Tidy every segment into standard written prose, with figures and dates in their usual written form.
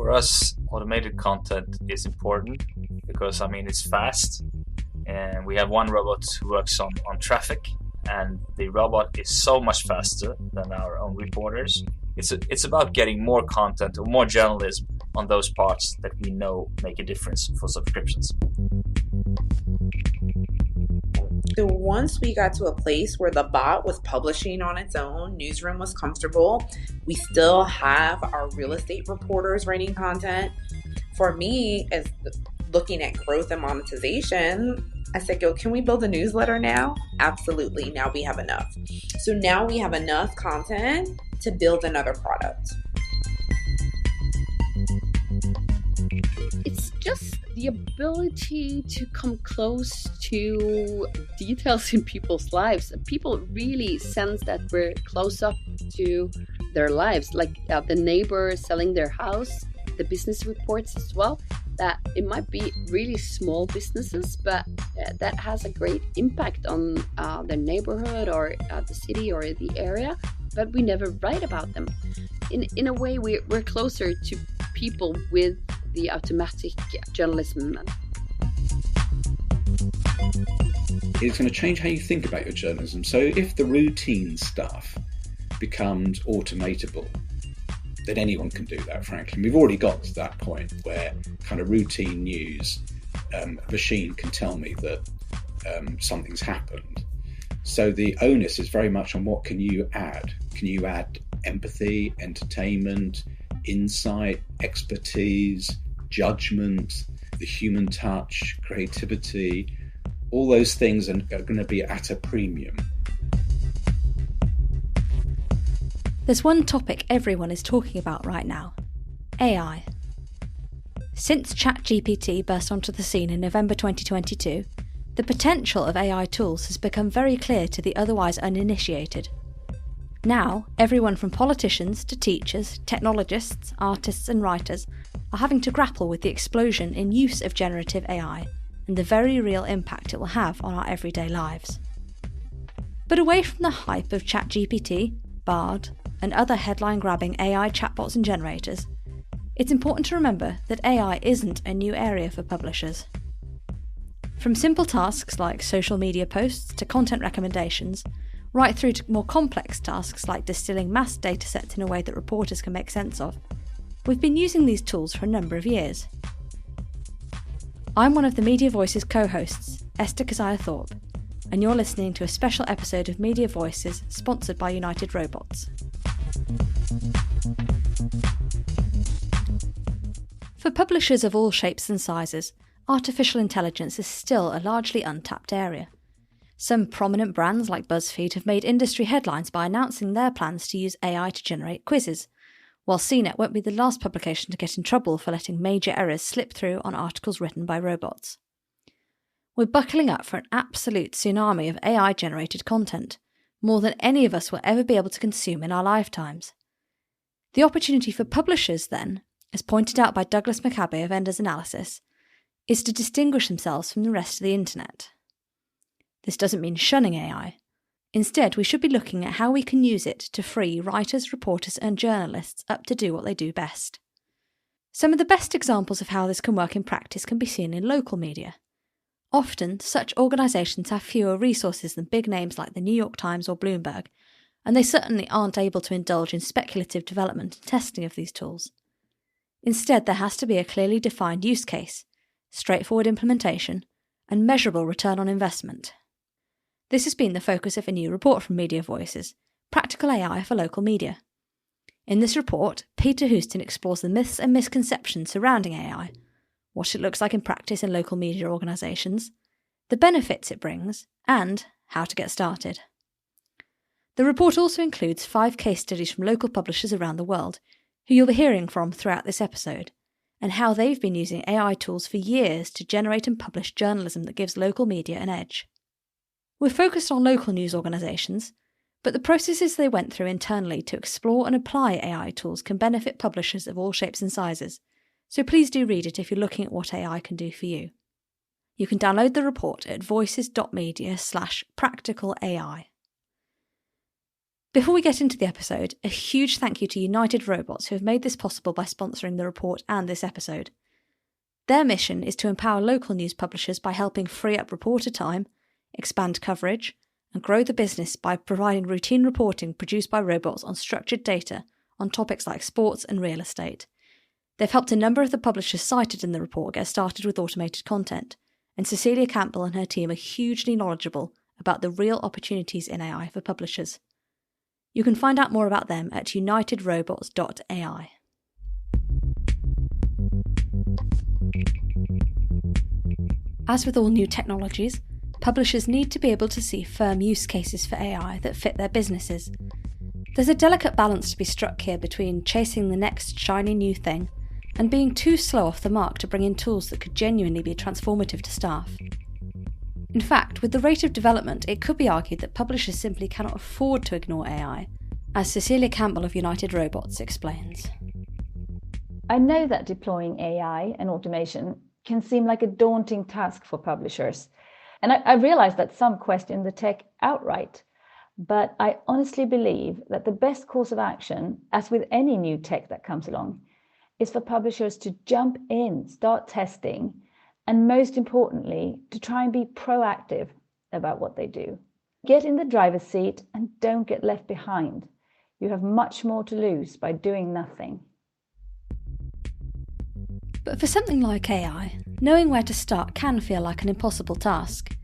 For us, automated content is important because, it's fast, and we have one robot who works on traffic, and the robot is so much faster than our own reporters. It's about getting more content or more journalism on those parts that we know make a difference for subscriptions. So once we got to a place where the bot was publishing on its own, Newsroom was comfortable, we still have our real estate reporters writing content. For me, as looking at growth and monetization, I said, can we build a newsletter now? Absolutely. Now we have enough. So now we have enough content to build another product. It's just the ability to come close to details in people's lives. People really sense that we're close up to their lives, like the neighbor selling their house, the business reports as well, that it might be really small businesses, but that has a great impact on the neighborhood or the city or the area, but we never write about them. In a way, we're closer to people with the automatic journalism. It's going to change how you think about your journalism. So if the routine stuff becomes automatable, then anyone can do that, frankly. We've already got to that point where kind of routine news, a machine can tell me that something's happened. So the onus is very much on what can you add? Can you add empathy, entertainment, insight, expertise, judgment, the human touch, creativity? All those things are going to be at a premium. There's one topic everyone is talking about right now: AI. Since ChatGPT burst onto the scene in November 2022, the potential of AI tools has become very clear to the otherwise uninitiated. Now, everyone from politicians to teachers, technologists, artists and writers are having to grapple with the explosion in use of generative AI and the very real impact it will have on our everyday lives. But away from the hype of ChatGPT, Bard, and other headline-grabbing AI chatbots and generators, it's important to remember that AI isn't a new area for publishers. From simple tasks like social media posts to content recommendations, right through to more complex tasks like distilling mass datasets in a way that reporters can make sense of, we've been using these tools for a number of years. I'm one of the Media Voices co-hosts, Esther Keziah-Thorpe, and you're listening to a special episode of Media Voices sponsored by United Robots. For publishers of all shapes and sizes, artificial intelligence is still a largely untapped area. Some prominent brands like BuzzFeed have made industry headlines by announcing their plans to use AI to generate quizzes, while CNET won't be the last publication to get in trouble for letting major errors slip through on articles written by robots. We're buckling up for an absolute tsunami of AI-generated content, more than any of us will ever be able to consume in our lifetimes. The opportunity for publishers, then, as pointed out by Douglas McCabe of Enders Analysis, is to distinguish themselves from the rest of the internet. This doesn't mean shunning AI. Instead, we should be looking at how we can use it to free writers, reporters and journalists up to do what they do best. Some of the best examples of how this can work in practice can be seen in local media. Often, such organisations have fewer resources than big names like the New York Times or Bloomberg, and they certainly aren't able to indulge in speculative development and testing of these tools. Instead, there has to be a clearly defined use case, straightforward implementation, and measurable return on investment. This has been the focus of a new report from Media Voices, Practical AI for Local Media. In this report, Peter Houston explores the myths and misconceptions surrounding AI, what it looks like in practice in local media organisations, the benefits it brings, and how to get started. The report also includes 5 case studies from local publishers around the world, who you'll be hearing from throughout this episode, and how they've been using AI tools for years to generate and publish journalism that gives local media an edge. We're focused on local news organisations, but the processes they went through internally to explore and apply AI tools can benefit publishers of all shapes and sizes, so please do read it if you're looking at what AI can do for you. You can download the report at voices.media/practicalai. Before we get into the episode, a huge thank you to United Robots who have made this possible by sponsoring the report and this episode. Their mission is to empower local news publishers by helping free up reporter time, expand coverage, and grow the business by providing routine reporting produced by robots on structured data on topics like sports and real estate. They've helped a number of the publishers cited in the report get started with automated content, and Cecilia Campbell and her team are hugely knowledgeable about the real opportunities in AI for publishers. You can find out more about them at unitedrobots.ai. As with all new technologies, publishers need to be able to see firm use cases for AI that fit their businesses. There's a delicate balance to be struck here between chasing the next shiny new thing and being too slow off the mark to bring in tools that could genuinely be transformative to staff. In fact, with the rate of development, it could be argued that publishers simply cannot afford to ignore AI, as Cecilia Campbell of United Robots explains. I know that deploying AI and automation can seem like a daunting task for publishers. And I realize that some question the tech outright. But I honestly believe that the best course of action, as with any new tech that comes along, is for publishers to jump in, start testing, and most importantly, to try and be proactive about what they do. Get in the driver's seat and don't get left behind. You have much more to lose by doing nothing. But for something like AI, knowing where to start can feel like an impossible task.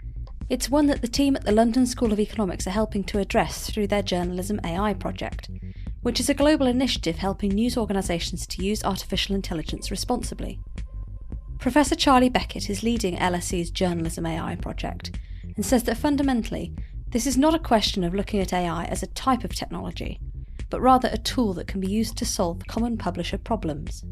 It's one that the team at the London School of Economics are helping to address through their Journalism AI project, which is a global initiative helping news organisations to use artificial intelligence responsibly. Professor Charlie Beckett is leading LSE's Journalism AI project and says that fundamentally, this is not a question of looking at AI as a type of technology, but rather a tool that can be used to solve common publisher problems.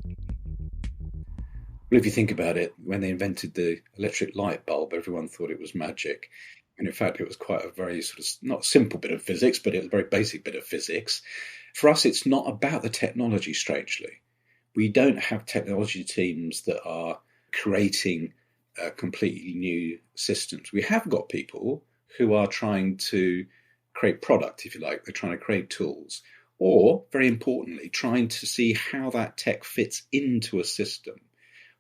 Well, if you think about it, when they invented the electric light bulb, everyone thought it was magic. And in fact, it was quite a very sort of, not simple bit of physics, but it was a very basic bit of physics. For us, it's not about the technology, strangely. We don't have technology teams that are creating completely new systems. We have got people who are trying to create product, if you like. They're trying to create tools. Or, very importantly, trying to see how that tech fits into a system.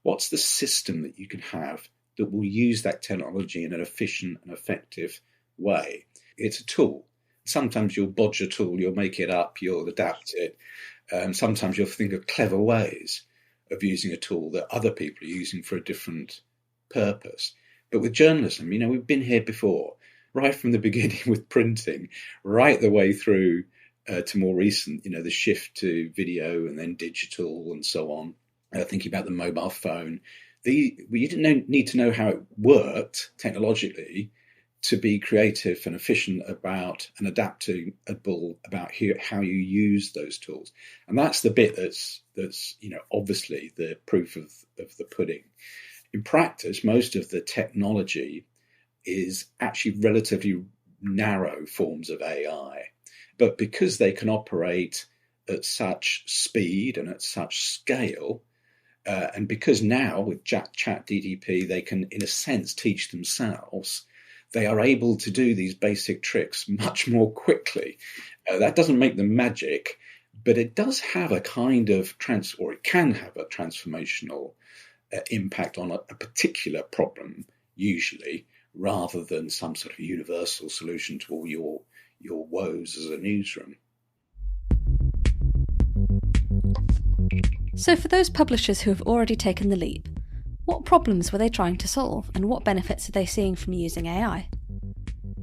What's the system that you can have that will use that technology in an efficient and effective way? It's a tool. Sometimes you'll bodge a tool, you'll make it up, you'll adapt it. Sometimes you'll think of clever ways of using a tool that other people are using for a different purpose. But with journalism, we've been here before, right from the beginning with printing, right the way through to more recent, the shift to video and then digital and so on. Thinking about the mobile phone, you didn't need to know how it worked technologically to be creative and efficient about and adaptable about how you use those tools. And that's the bit that's obviously the proof of the pudding. In practice, most of the technology is actually relatively narrow forms of AI. But because they can operate at such speed and at such scale, and because now with ChatGPT they can, in a sense, teach themselves, they are able to do these basic tricks much more quickly. That doesn't make them magic, but it does have a kind of it can have a transformational impact on a particular problem, usually, rather than some sort of universal solution to all your woes as a newsroom. So for those publishers who have already taken the leap, what problems were they trying to solve and what benefits are they seeing from using AI?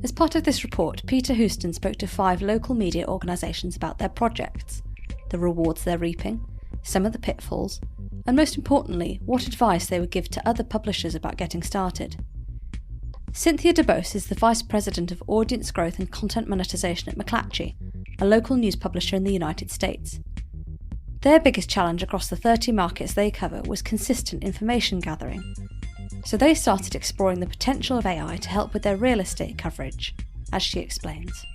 As part of this report, Peter Houston spoke to 5 local media organisations about their projects, the rewards they're reaping, some of the pitfalls, and most importantly, what advice they would give to other publishers about getting started. Cynthia DeBose is the Vice President of Audience Growth and Content Monetisation at McClatchy, a local news publisher in the United States. Their biggest challenge across the 30 markets they cover was consistent information gathering. So they started exploring the potential of AI to help with their real estate coverage, as she explains.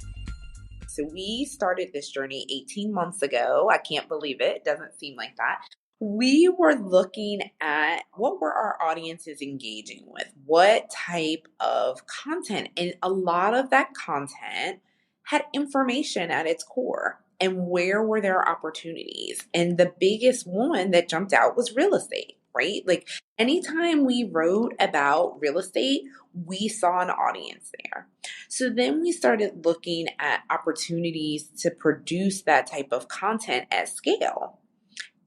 So we started this journey 18 months ago. I can't believe it. It doesn't seem like that. We were looking at what were our audiences engaging with, what type of content. And a lot of that content had information at its core. And where were there opportunities? And the biggest one that jumped out was real estate, right? Like anytime we wrote about real estate, we saw an audience there. So then we started looking at opportunities to produce that type of content at scale.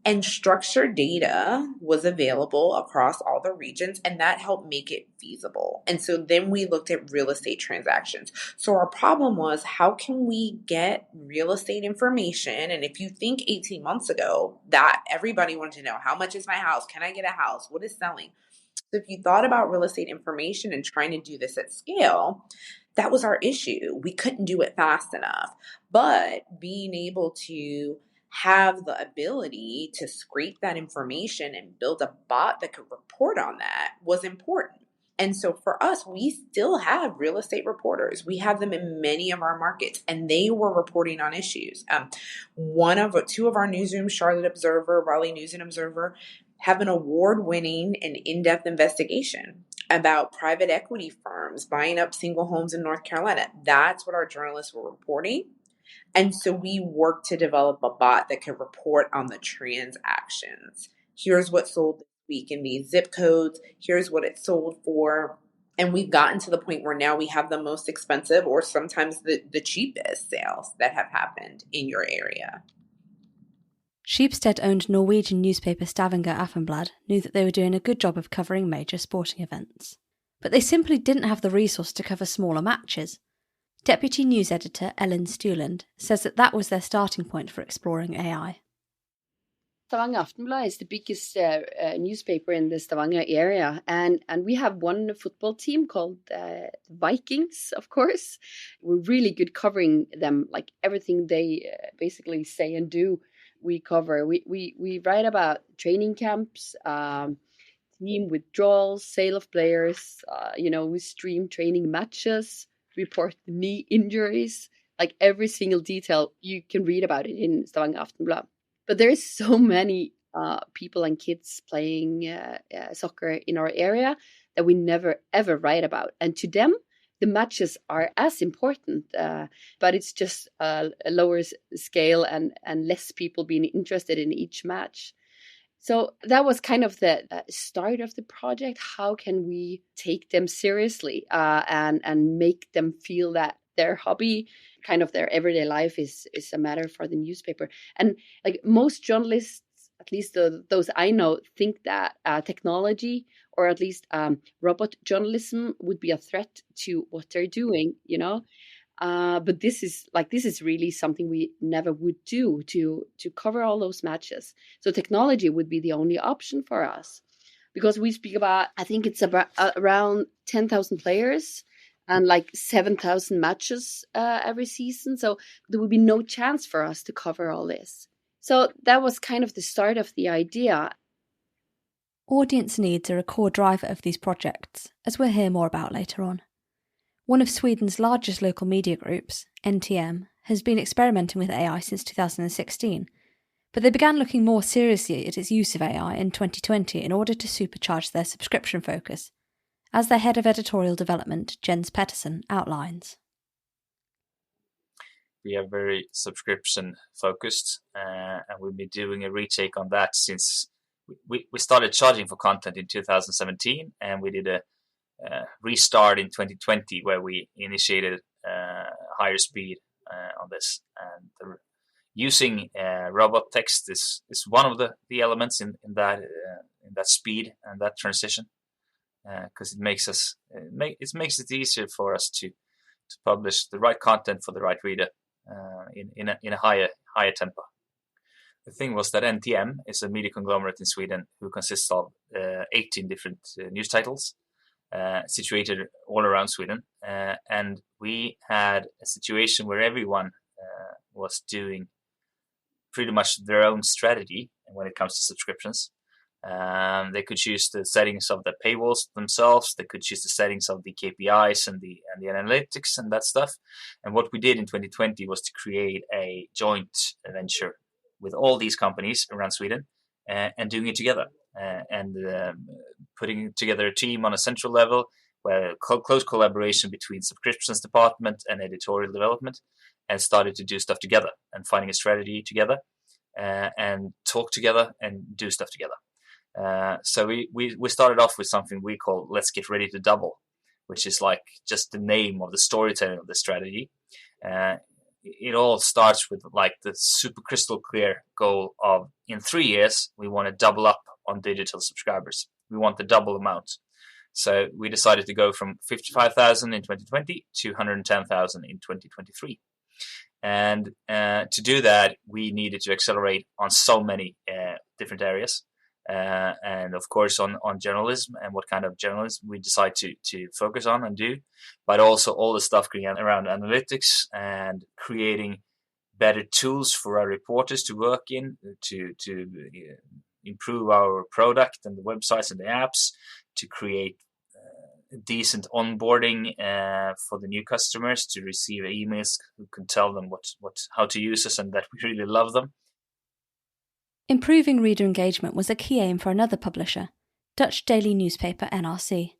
And structured data was available across all the regions, and that helped make it feasible. And so then we looked at real estate transactions. So our problem was, how can we get real estate information? And if you think 18 months ago, that everybody wanted to know, how much is my house? Can I get a house? What is selling? So if you thought about real estate information and trying to do this at scale, that was our issue. We couldn't do it fast enough. But being able to have the ability to scrape that information and build a bot that could report on that was important. And so for us, we still have real estate reporters. We have them in many of our markets, and they were reporting on issues. Two of our newsrooms, Charlotte Observer, Raleigh News and Observer, have an award-winning and in-depth investigation about private equity firms buying up single homes in North Carolina. That's what our journalists were reporting. And so we worked to develop a bot that could report on the transactions. Here's what sold this week in these zip codes. Here's what it sold for. And we've gotten to the point where now we have the most expensive or sometimes the cheapest sales that have happened in your area. Schibsted-owned Norwegian newspaper Stavanger Aftenblad knew that they were doing a good job of covering major sporting events. But they simply didn't have the resource to cover smaller matches. Deputy news editor Ellen Stuland says that was their starting point for exploring AI. Stavanger Aftenblad is the biggest newspaper in the Stavanger area, and we have one football team called Vikings, of course. We're really good covering them, like everything they basically say and do, we cover. We write about training camps, team withdrawals, sale of players, we stream training matches, report knee injuries, like every single detail you can read about it in Stavanger Aftenblad. But there is so many people and kids playing soccer in our area that we never ever write about. And to them, the matches are as important, but it's just a lower scale and less people being interested in each match. So that was kind of the start of the project. How can we take them seriously and make them feel that their hobby, kind of their everyday life, is a matter for the newspaper? And like most journalists, at least those I know, think that technology, or at least robot journalism, would be a threat to what they're doing, But this is really something we never would do to cover all those matches. So technology would be the only option for us, because we speak about, I think it's about around 10,000 players and like 7,000 matches every season. So there would be no chance for us to cover all this. So that was kind of the start of the idea. Audience needs are a core driver of these projects, as we'll hear more about later on. One of Sweden's largest local media groups, NTM, has been experimenting with AI since 2016, but they began looking more seriously at its use of AI in 2020 in order to supercharge their subscription focus, as their head of editorial development, Jens Pettersson, outlines. We are very subscription focused, and we've been doing a retake on that since we started charging for content in 2017, and we did a restart in 2020 where we initiated higher speed on this. And using robot text is one of the elements in that speed and that transition, because it makes it easier for us to publish the right content for the right reader in a higher tempo. The thing was that NTM is a media conglomerate in Sweden who consists of 18 different news titles situated all around Sweden, and we had a situation where everyone was doing pretty much their own strategy when it comes to subscriptions. They could choose the settings of the paywalls themselves. They could choose the settings of the KPIs and the analytics and that stuff. And what we did in 2020 was to create a joint venture with all these companies around Sweden and doing it together and putting together a team on a central level where close collaboration between subscriptions department and editorial development, and started to do stuff together and finding a strategy together and talk together and do stuff together. So we started off with something we call Let's Get Ready to Double, which is like just the name of the storytelling of the strategy. It all starts with like the super crystal clear goal of, in 3 years, we want to double up on digital subscribers. We want the double amount. So we decided to go from 55,000 in 2020 to 110,000 in 2023. And to do that, we needed to accelerate on so many different areas. And of course on journalism and what kind of journalism we decide to focus on and do, but also all the stuff around analytics and creating better tools for our reporters to work in, to improve our product and the websites and the apps, to create decent onboarding for the new customers, to receive emails who can tell them how to use us and that we really love them. Improving reader engagement was a key aim for another publisher, Dutch daily newspaper NRC.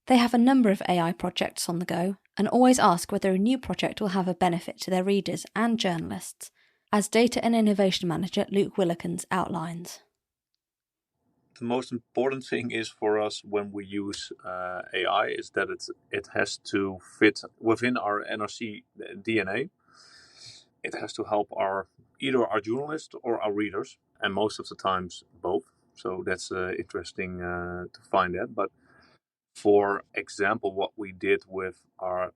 They have a number of AI projects on the go and always ask whether a new project will have a benefit to their readers and journalists, as Data and Innovation Manager Luke Willikens outlines. The most important thing is for us when we use AI is that it has to fit within our NRC DNA. It has to help either our journalists or our readers, and most of the times both. So that's interesting to find that. But for example, what we did with our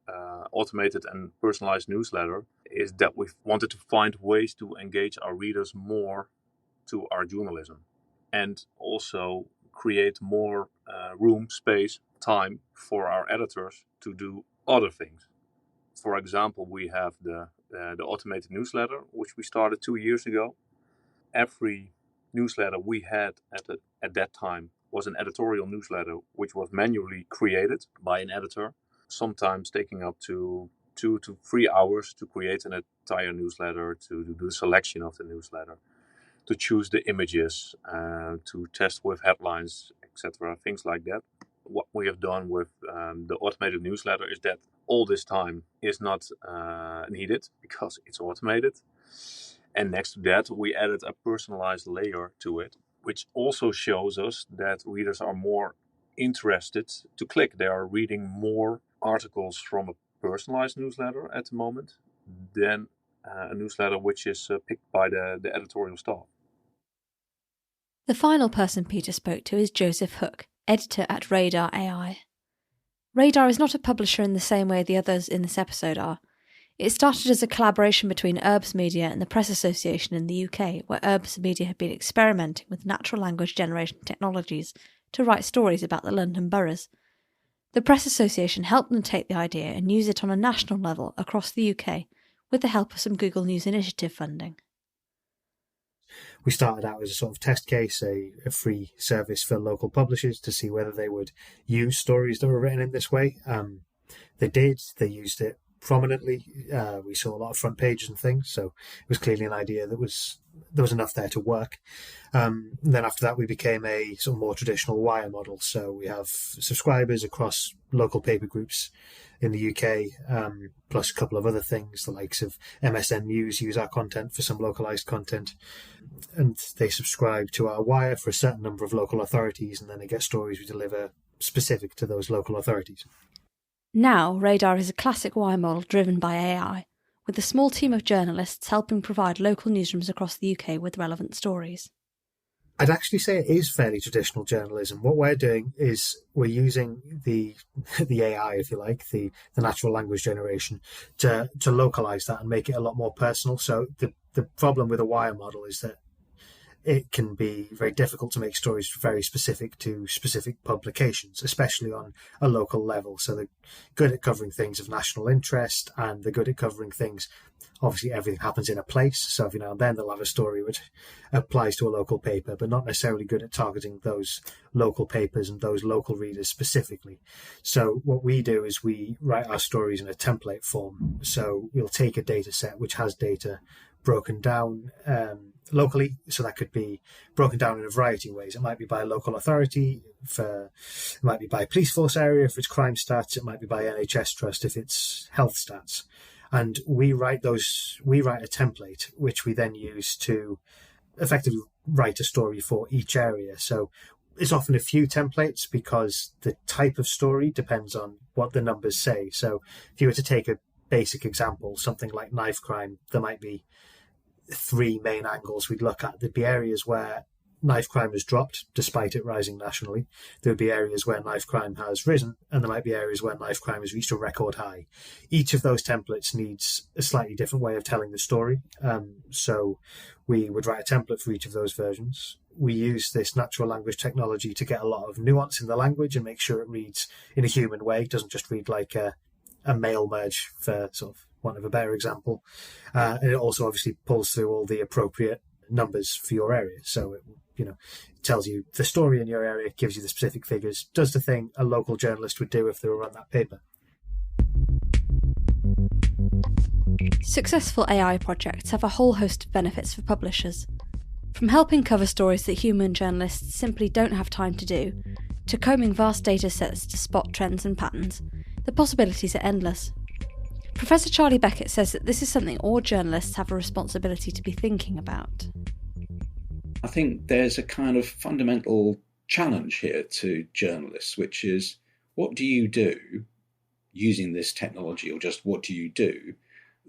automated and personalized newsletter is that we wanted to find ways to engage our readers more to our journalism, and also create more room, space, time for our editors to do other things. For example, we have the automated newsletter, which we started 2 years ago. Every newsletter we had at that time was an editorial newsletter, which was manually created by an editor, sometimes taking up to 2 to 3 hours to create an entire newsletter, to do the selection of the newsletter, to choose the images, to test with headlines, etc., things like that. What we have done with the automated newsletter is that all this time is not needed because it's automated. And next to that, we added a personalized layer to it, which also shows us that readers are more interested to click. They are reading more articles from a personalized newsletter at the moment than a newsletter which is picked by the editorial staff. The final person Peter spoke to is Joseph Hook, editor at Radar AI. Radar is not a publisher in the same way the others in this episode are. It started as a collaboration between Urbs Media and the Press Association in the UK, where Urbs Media had been experimenting with natural language generation technologies to write stories about the London boroughs. The Press Association helped them take the idea and use it on a national level across the UK, with the help of some Google News Initiative funding. We started out as a sort of test case, a free service for local publishers to see whether they would use stories that were written in this way. They did. They used it prominently. We saw a lot of front pages and things, so it was clearly an idea that there was enough there to work. Then after that, we became a sort of more traditional wire model. So we have subscribers across local paper groups in the UK, plus a couple of other things. The likes of MSN News use our content for some localized content, and they subscribe to our wire for a certain number of local authorities, and then they get stories we deliver specific to those local authorities. Now, Radar is a classic wire model driven by AI, with a small team of journalists helping provide local newsrooms across the UK with relevant stories. I'd actually say it is fairly traditional journalism. What we're doing is we're using the AI, if you like, the natural language generation, to localize that and make it a lot more personal. So the problem with a wire model is that it can be very difficult to make stories very specific to specific publications, especially on a local level. So they're good at covering things of national interest, and they're good at covering things. Obviously, everything happens in a place, so every now and then they'll have a story which applies to a local paper, but not necessarily good at targeting those local papers and those local readers specifically. So what we do is we write our stories in a template form. So we'll take a data set which has data broken down locally. So that could be broken down in a variety of ways. It might be by a local authority, it might be by police force area if it's crime stats, it might be by NHS trust if it's health stats. And we write a template which we then use to effectively write a story for each area. So it's often a few templates because the type of story depends on what the numbers say. So if you were to take a basic example, something like knife crime, there might be 3 main angles we'd look at. There'd be areas where knife crime has dropped despite it rising nationally. There would be areas where knife crime has risen, and there might be areas where knife crime has reached a record high. Each of those templates needs a slightly different way of telling the story. So we would write a template for each of those versions. We use this natural language technology to get a lot of nuance in the language and make sure it reads in a human way. It doesn't just read like a mail merge, for sort of want of a better example. And it also obviously pulls through all the appropriate numbers for your area. So it tells you the story in your area, gives you the specific figures, does the thing a local journalist would do if they were on that paper. Successful AI projects have a whole host of benefits for publishers. From helping cover stories that human journalists simply don't have time to do, to combing vast data sets to spot trends and patterns, the possibilities are endless. Professor Charlie Beckett says that this is something all journalists have a responsibility to be thinking about. I think there's a kind of fundamental challenge here to journalists, which is, what do you do using this technology, or just what do you do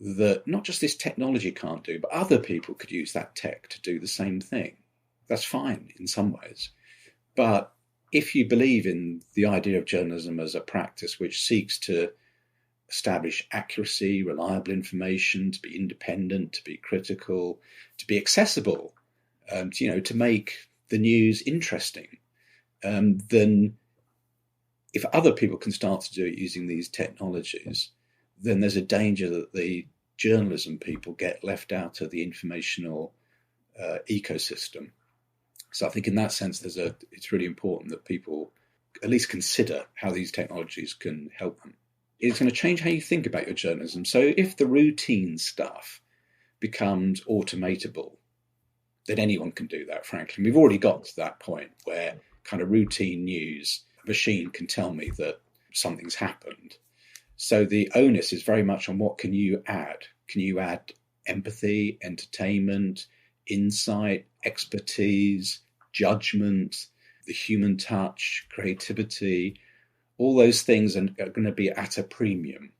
that not just this technology can't do, but other people could use that tech to do the same thing? That's fine in some ways. But if you believe in the idea of journalism as a practice which seeks to establish accuracy, reliable information, to be independent, to be critical, to be accessible, to make the news interesting, then if other people can start to do it using these technologies, then there's a danger that the journalism people get left out of the informational ecosystem. So I think in that sense, it's really important that people at least consider how these technologies can help them. It's going to change how you think about your journalism. So if the routine stuff becomes automatable, then anyone can do that, frankly. We've already got to that point where kind of routine news, a machine can tell me that something's happened. So the onus is very much on what can you add? Can you add empathy, entertainment, insight, expertise, judgment, the human touch, creativity? All those things are going to be at a premium,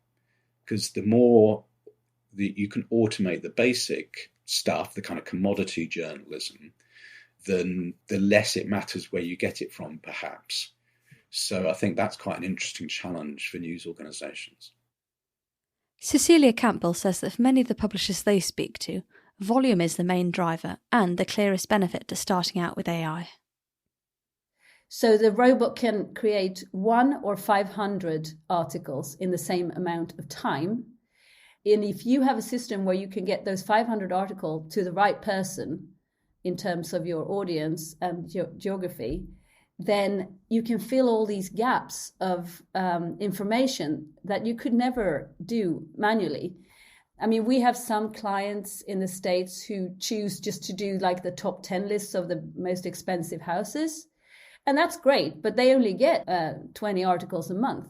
because the more that you can automate the basic stuff, the kind of commodity journalism, then the less it matters where you get it from, perhaps. So I think that's quite an interesting challenge for news organisations. Cecilia Campbell says that for many of the publishers they speak to, volume is the main driver and the clearest benefit to starting out with AI. So the robot can create 1 or 500 articles in the same amount of time. And if you have a system where you can get those 500 articles to the right person in terms of your audience and geography, then you can fill all these gaps of information that you could never do manually. I mean, we have some clients in the States who choose just to do like the top 10 lists of the most expensive houses. And that's great, but they only get 20 articles a month.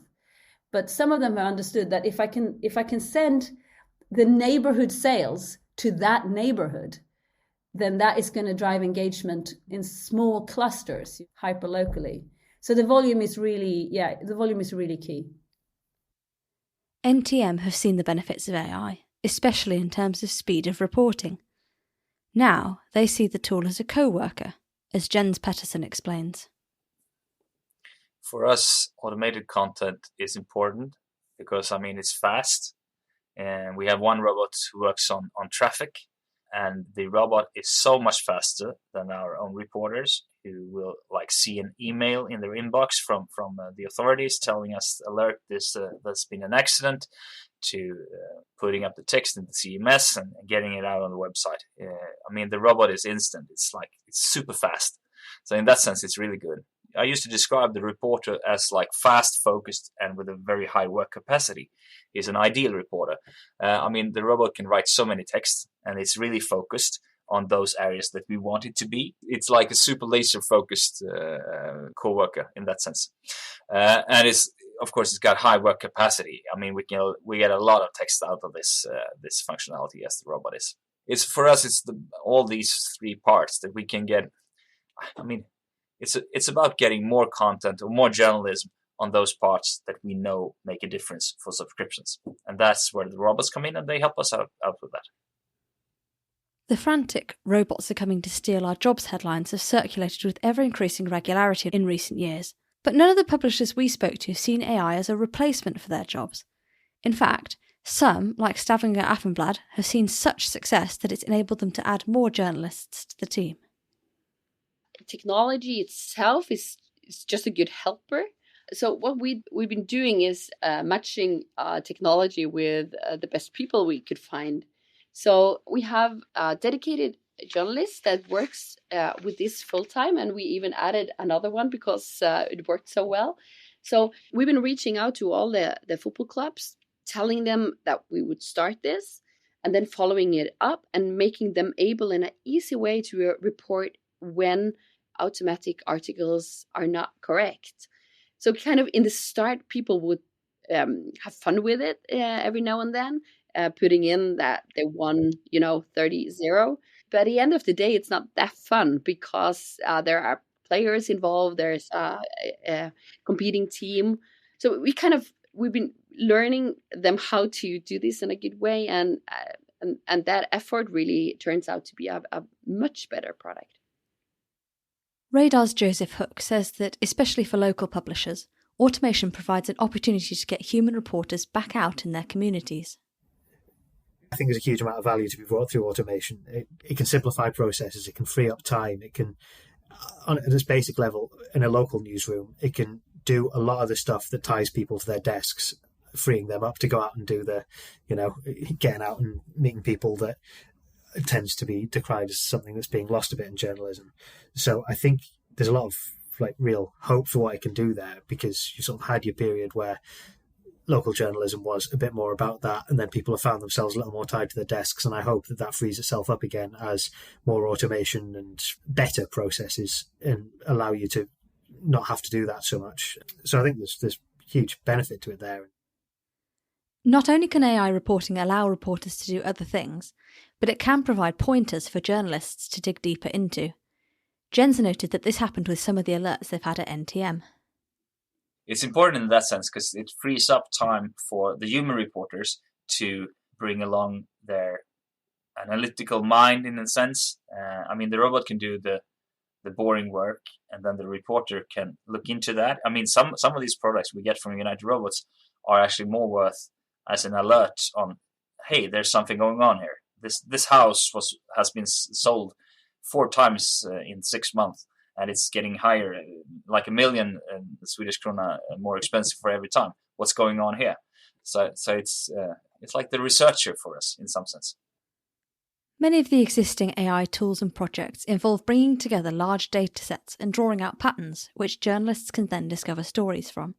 But some of them have understood that if I can send the neighborhood sales to that neighborhood, then that is going to drive engagement in small clusters, hyper-locally. So the volume is really key. NTM have seen the benefits of AI, especially in terms of speed of reporting. Now they see the tool as a co-worker, as Jens Pettersson explains. For us, automated content is important because, it's fast. And we have one robot who works on traffic. And the robot is so much faster than our own reporters, who will see an email in their inbox from the authorities telling us, alert, there's been an accident, to putting up the text in the CMS and getting it out on the website. The robot is instant. It's super fast. So in that sense, it's really good. I used to describe the reporter as fast, focused, and with a very high work capacity. He's an ideal reporter. The robot can write so many texts, and it's really focused on those areas that we want it to be. It's like a super laser focused co-worker in that sense. And of course, it's got high work capacity. I mean, we get a lot of text out of this functionality as the robot is. It's for us. It's all these three parts that we can get. I mean, it's about getting more content or more journalism on those parts that we know make a difference for subscriptions, and that's where the robots come in, and they help us out with that. The frantic "robots are coming to steal our jobs" headlines have circulated with ever-increasing regularity in recent years. But none of the publishers we spoke to have seen AI as a replacement for their jobs. In fact, some, like Stavanger Aftenblad, have seen such success that it's enabled them to add more journalists to the team. Technology itself is just a good helper. So what we've been doing is matching technology with the best people we could find. So we have a dedicated journalist that works with this full time, and we even added another one because it worked so well. So we've been reaching out to all the football clubs, telling them that we would start this, and then following it up and making them able in an easy way to report when automatic articles are not correct. So kind of in the start, people would have fun with it every now and then, putting in that they won, 30-0. But at the end of the day, it's not that fun because there are players involved. There's a competing team. So we've been learning them how to do this in a good way, and that effort really turns out to be a much better product. Radar's Joseph Hook says that, especially for local publishers, automation provides an opportunity to get human reporters back out in their communities. I think there's a huge amount of value to be brought through automation. It can simplify processes, it can free up time, it can, on its basic level, in a local newsroom, it can do a lot of the stuff that ties people to their desks, freeing them up to go out and do getting out and meeting people that tends to be decried as something that's being lost a bit in journalism. So I think there's a lot of real hope for what it can do there, because you sort of had your period where local journalism was a bit more about that, and then people have found themselves a little more tied to their desks, and I hope that frees itself up again as more automation and better processes and allow you to not have to do that so much. So I think there's huge benefit to it there. Not only can AI reporting allow reporters to do other things, but it can provide pointers for journalists to dig deeper into. Jens noted that this happened with some of the alerts they've had at NTM. It's important in that sense because it frees up time for the human reporters to bring along their analytical mind, in a sense. The robot can do the boring work, and then the reporter can look into that. Some of these products we get from United Robots are actually more worth as an alert on, hey, there's something going on here. This house has been sold 4 times in 6 months, and it's getting higher, like 1 million Swedish krona more expensive for every time. What's going on here? So it's like the researcher for us in some sense. Many of the existing AI tools and projects involve bringing together large data sets and drawing out patterns, which journalists can then discover stories from.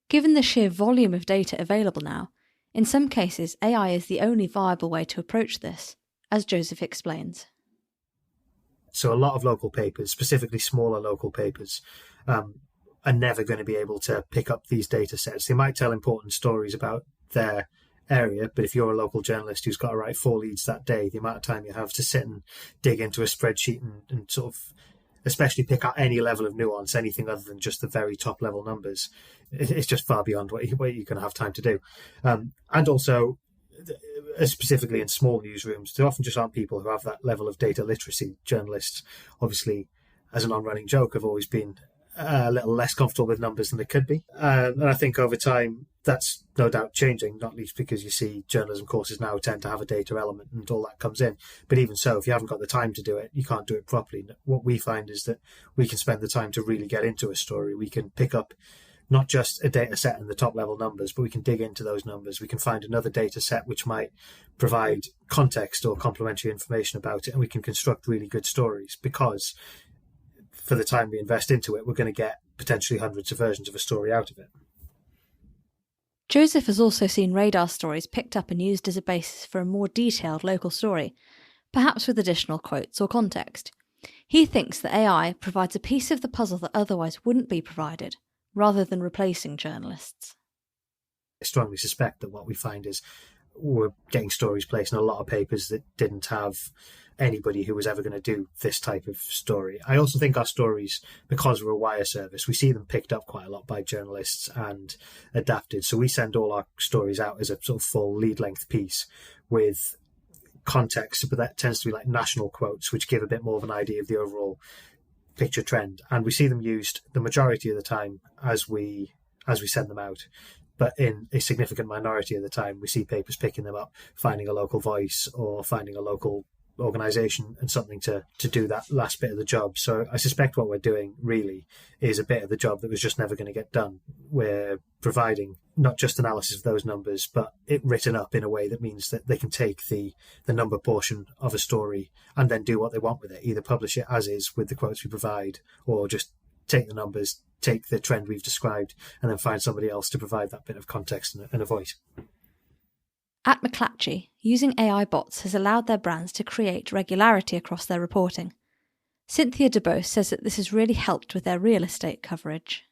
Given the sheer volume of data available now, in some cases AI is the only viable way to approach this, as Joseph explains. So a lot of local papers, specifically smaller local papers, are never going to be able to pick up these data sets. They might tell important stories about their area, but if you're a local journalist who's got to write 4 leads that day, the amount of time you have to sit and dig into a spreadsheet and sort of especially pick out any level of nuance, anything other than just the very top level numbers, it's just far beyond what you're going to have time to do. And also, specifically in small newsrooms, there often just aren't people who have that level of data literacy. Journalists, obviously, as an on-running joke, have always been a little less comfortable with numbers than they could be. And I think over time, that's no doubt changing, not least because you see journalism courses now tend to have a data element and all that comes in. But even so, if you haven't got the time to do it, you can't do it properly. What we find is that we can spend the time to really get into a story. We can pick up not just a data set and the top level numbers, but we can dig into those numbers. We can find another data set which might provide context or complementary information about it, and we can construct really good stories because for the time we invest into it, we're going to get potentially hundreds of versions of a story out of it. Joseph has also seen radar stories picked up and used as a basis for a more detailed local story, perhaps with additional quotes or context. He thinks that AI provides a piece of the puzzle that otherwise wouldn't be provided, rather than replacing journalists. I strongly suspect that what we find is we're getting stories placed in a lot of papers that didn't have anybody who was ever going to do this type of story. I also think our stories, because we're a wire service, we see them picked up quite a lot by journalists and adapted. So we send all our stories out as a sort of full lead-length piece with context, but that tends to be like national quotes, which give a bit more of an idea of the overall picture trend. And we see them used the majority of the time as we send them out. But in a significant minority of the time, we see papers picking them up, finding a local voice or finding a local organisation and something to do that last bit of the job. So I suspect what we're doing really is a bit of the job that was just never going to get done. We're providing not just analysis of those numbers, but it written up in a way that means that they can take the number portion of a story and then do what they want with it, either publish it as is with the quotes we provide, or just take the numbers, take the trend we've described, and then find somebody else to provide that bit of context and a voice. At McClatchy, using AI bots has allowed their brands to create regularity across their reporting. Cynthia DeBose says that this has really helped with their real estate coverage.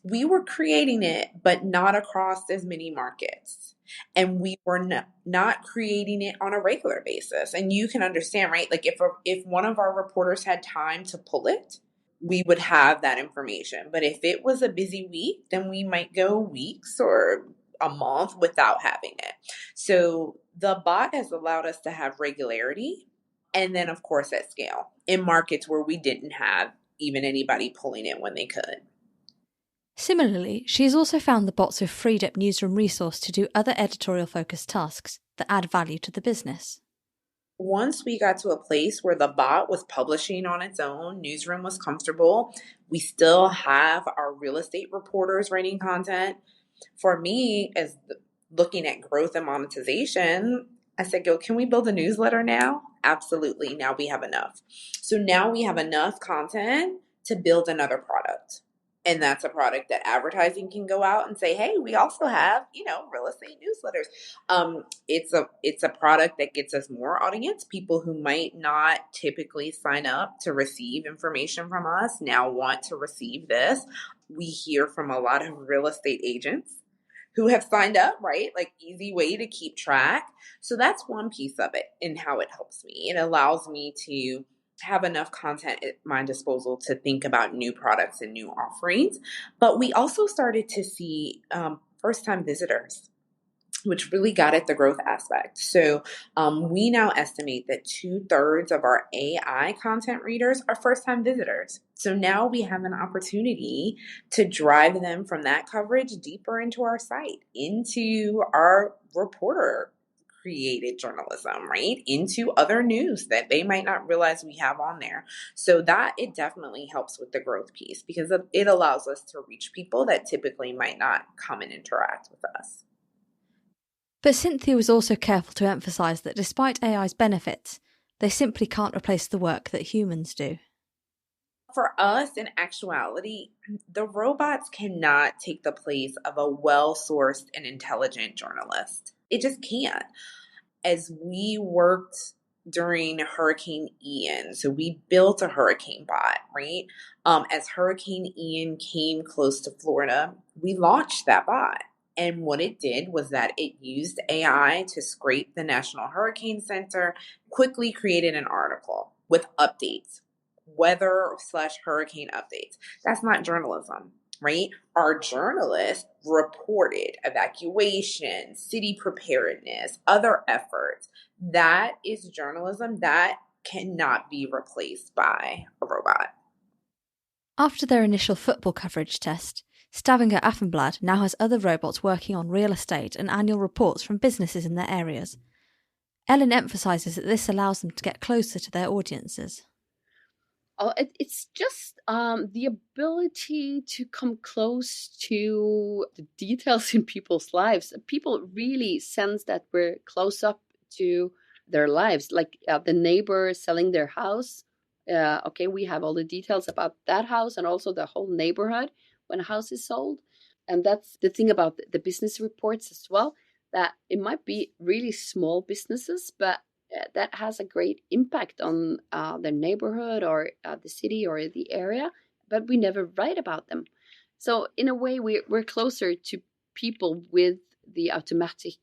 We were creating it, but not across as many markets. And we were not creating it on a regular basis. And you can understand, right? Like if one of our reporters had time to pull it, we would have that information. But if it was a busy week, then we might go weeks or a month without having it. So the bot has allowed us to have regularity, and then of course at scale in markets where we didn't have even anybody pulling it when they could. Similarly, she has also found the bots have freed up newsroom resource to do other editorial-focused tasks that add value to the business. Once we got to a place where the bot was publishing on its own, newsroom was comfortable, we still have our real estate reporters writing content. For me, as looking at growth and monetization, I said, can we build a newsletter now? Absolutely. Now we have enough. So now we have enough content to build another product. And that's a product that advertising can go out and say, hey, we also have, real estate newsletters. It's a product that gets us more audience. People who might not typically sign up to receive information from us now want to receive this. We hear from a lot of real estate agents who have signed up, right? Like easy way to keep track. So that's one piece of it and how it helps me. It allows me to have enough content at my disposal to think about new products and new offerings. But we also started to see first-time visitors, which really got at the growth aspect. So we now estimate that 2/3 of our AI content readers are first-time visitors. So now we have an opportunity to drive them from that coverage deeper into our site, into our reporter created journalism, right? Into other news that they might not realize we have on there. So that it definitely helps with the growth piece because it allows us to reach people that typically might not come and interact with us. But Cynthia was also careful to emphasise that despite AI's benefits, they simply can't replace the work that humans do. For us, in actuality, the robots cannot take the place of a well-sourced and intelligent journalist. It just can't. As we worked during Hurricane Ian, so we built a hurricane bot, right? As Hurricane Ian came close to Florida, we launched that bot. And what it did was that it used AI to scrape the National Hurricane Center, quickly created an article with updates, weather/hurricane updates. That's not journalism, right? Our journalists reported evacuation, city preparedness, other efforts. That is journalism that cannot be replaced by a robot. After their initial football coverage test, Stavanger Aftenblad now has other robots working on real estate and annual reports from businesses in their areas. Ellen emphasises that this allows them to get closer to their audiences. It's just the ability to come close to the details in people's lives. People really sense that we're close up to their lives, like the neighbor selling their house. We have all the details about that house and also the whole neighborhood when a house is sold. And that's the thing about the business reports as well, that it might be really small businesses, but that has a great impact on their neighborhood or the city or the area, but we never write about them. So in a way, we're closer to people with the automatic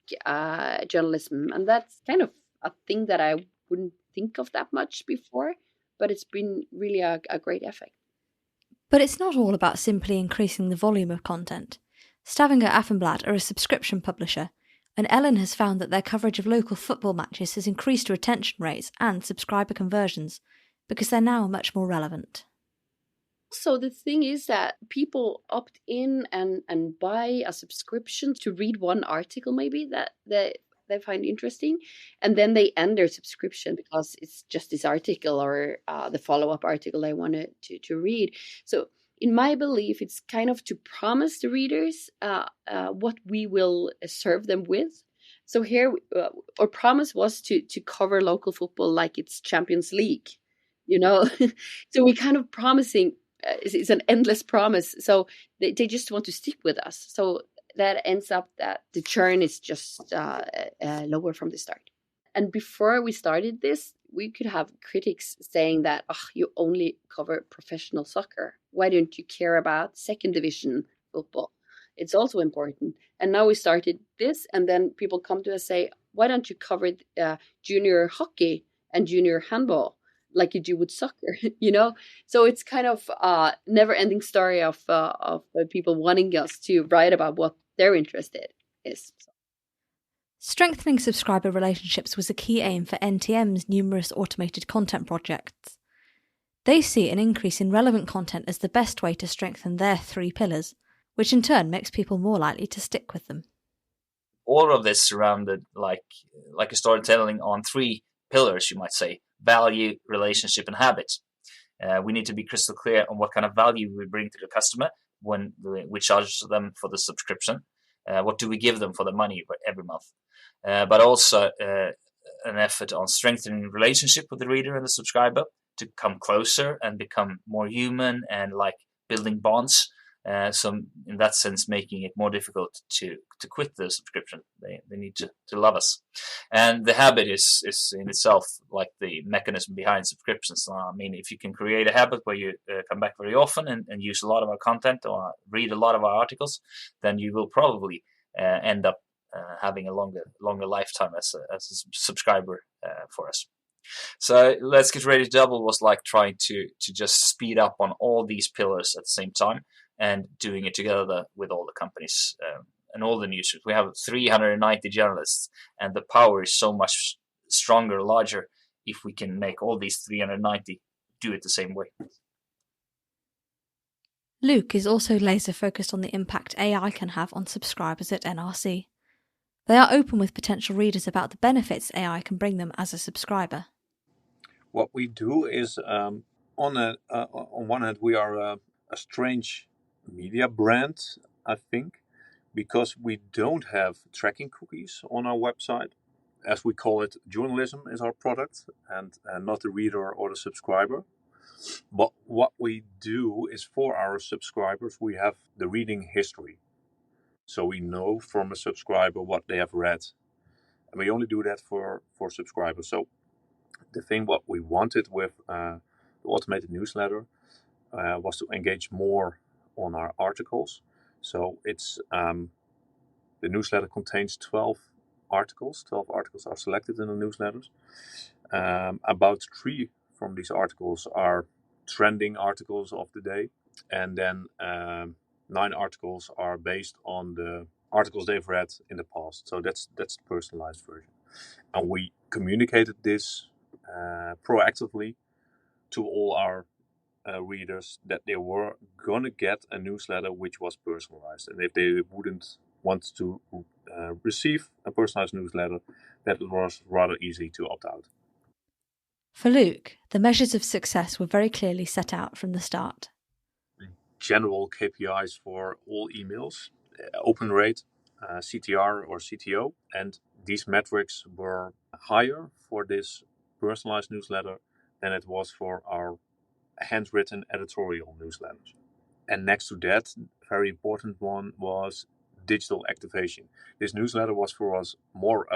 journalism, and that's kind of a thing that I wouldn't think of that much before, but it's been really a great effect. But it's not all about simply increasing the volume of content. Stavanger Aftenblad are a subscription publisher, and Ellen has found that their coverage of local football matches has increased retention rates and subscriber conversions because they're now much more relevant. So the thing is that people opt in and buy a subscription to read one article maybe that they find interesting, and then they end their subscription because it's just this article or the follow-up article they wanted to read. So in my belief, it's kind of to promise the readers what we will serve them with. So here, our promise was to cover local football like it's Champions League, So we're kind of promising. It's an endless promise. So they just want to stick with us. So that ends up that the churn is just lower from the start. And before we started this, we could have critics saying that, you only cover professional soccer. Why don't you care about second division football? It's also important. And now we started this, and then people come to us say, why don't you cover junior hockey and junior handball like you do with soccer, So it's kind of a never-ending story of people wanting us to write about what their interest is. Strengthening subscriber relationships was a key aim for NTM's numerous automated content projects. They see an increase in relevant content as the best way to strengthen their 3 pillars, which in turn makes people more likely to stick with them. All of this surrounded like a storytelling on 3 pillars, you might say: value, relationship, and habit. We need to be crystal clear on what kind of value we bring to the customer when we charge them for the subscription. What do we give them for the money every month? But also an effort on strengthening relationship with the reader and the subscriber to come closer and become more human and like building bonds. So in that sense, making it more difficult to quit the subscription. They need to love us. And the habit is in itself like the mechanism behind subscriptions. I mean, if you can create a habit where you come back very often and use a lot of our content or read a lot of our articles, then you will probably end up having a longer lifetime as a subscriber for us. So Let's Get Ready to Double was like trying to just speed up on all these pillars at the same time and doing it together with all the companies and all the newsrooms. We have 390 journalists, and the power is so much stronger, larger, if we can make all these 390 do it the same way. Luke is also laser focused on the impact AI can have on subscribers at NRC. They are open with potential readers about the benefits AI can bring them as a subscriber. What we do is, on one hand, we are a strange media brand, I think, because we don't have tracking cookies on our website. As we call it, journalism is our product and not the reader or the subscriber. But what we do is, for our subscribers, we have the reading history. So we know from a subscriber what they have read. And we only do that for subscribers. So the thing what we wanted with the automated newsletter was to engage more on our articles. So it's the newsletter contains 12 articles. 12 articles are selected in the newsletters. About 3 from these articles are trending articles of the day, and then 9 articles are based on the articles they've read in the past. So that's the personalized version, and we communicated this proactively to all our readers that they were gonna get a newsletter which was personalized, and if they wouldn't want to receive a personalized newsletter, that was rather easy to opt out. For Luke, the measures of success were very clearly set out from the start. General KPIs for all emails: open rate, CTR or CTO, and these metrics were higher for this personalized newsletter than it was for our handwritten editorial newsletters. And next to that, very important one was digital activation. This newsletter was for us more